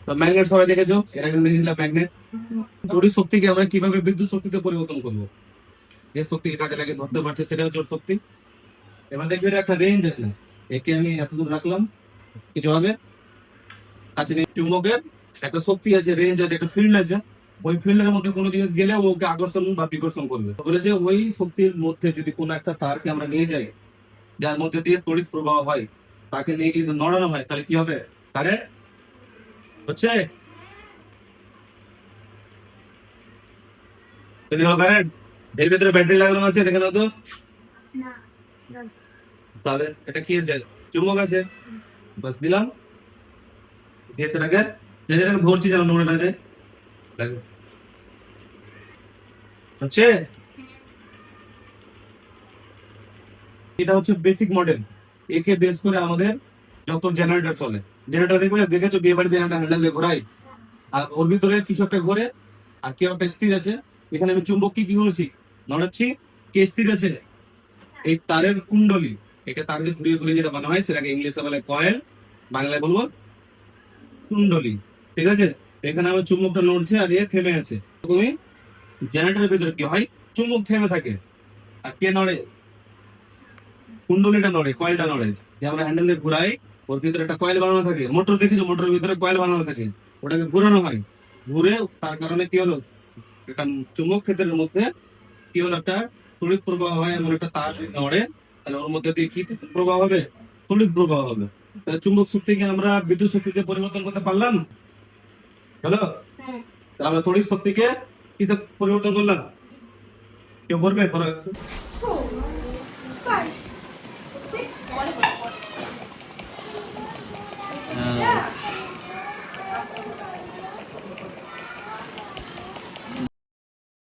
তো ম্যাগনেট সবাই দেখেছো, এটা কিন্তু দেখেছিলাম ম্যাগনেট। তড়িৎ শক্তিকে আমরা কিভাবে বিদ্যুৎ শক্তিতে পরিবর্তন করবো, যে শক্তিকে কাজে লাগে ধরতে পারছে সেটা হচ্ছে ওর শক্তি। এবার দেখবি এর একটা রেঞ্জ আছে, একে আমি এতদূর রাখলাম, কিছু হবে কাছে নেই। চুম্বকের একটা শক্তি আছে, রেঞ্জ আছে, একটা ফিল্ড আছে। ওই ফিল্ডের মধ্যে কোনো জিনিস গেলে ওকে আকর্ষণ বা বিকর্ষণ করবে। বলেছে ওই শক্তির মধ্যে যদি কোনো একটা তারকে আমরা নিয়ে যাই, যার মধ্যে দিয়ে তড়িৎ প্রবাহ হয়, তাকে নিয়ে যদি নড়ানো হয়, তাহলে কি হবে? কারেন্ট হচ্ছে, কারেন্ট। এর ভিতরে ব্যাটারি লাগানো আছে, দেখে নাও তো। তাহলে এটা কি আছে? চুম্বক আছে। বাস দিলাম, দিয়েছে এটাকে, এটাকে ধরছি যেন নড়ে না যায়। দেখো হচ্ছে, এটা হচ্ছে বেসিক মডেল। একে বেস করে আমাদের যত জেনারেটর চলে। জেনারেটর দেখবে, দেখেছো বিয়ে বাড়িতে একটা হ্যান্ডেল দিয়ে ঘোরাই, আর ওর ভিতরে কিছু একটা ঘোরে, আর কেউ একটা স্থির আছে। এখানে আমি চুম্বক কি করেছি, নড়াচ্ছি, কে স্থির আছে? এই তারের কুণ্ডলী। এটা তারকে ঘুরিয়ে ঘুরিয়ে যেটা বানানো হয় সেটাকে ইংলিশে বলে কয়েল, বাংলায় বলবো কুণ্ডলী। ঠিক আছে, এখানে আমার চুম্বকটা নড়ছে আর এ থেমে আছে। তুমি জেনারেটরের ভিতরে কি হয়, চুম্বক থেমে থাকে, আর কে নড়ে? কুণ্ডলীটা নড়ে, কয়েলটা নড়ে। যে আমরা হ্যান্ডেল দিয়ে ঘুরাই, ওর ভিতরে একটা কয়েল বানানো থাকে। মোটর দেখেছো, মোটরের ভিতরে কয়েল বানানো থাকে, ওটাকে ঘুরানো হয়। ঘুরে তার কারণে কি হলো, একটা চুম্বক ক্ষেত্রের মধ্যে কি হলো, একটা তড়িৎ প্রবাহ হয়। এমন একটা তার যদি নড়ে, তাহলে ওর মধ্যে দিয়ে কি প্রবাহ হবে? তড়িৎ প্রবাহ হবে। তাহলে চুম্বক শক্তিকে আমরা বিদ্যুৎ শক্তিতে পরিবর্তন করতে পারলাম। হলো, তাহলে আমরা তড়িৎ শক্তিকে কিসে পরিবর্তন করলাম? কেউ করবে?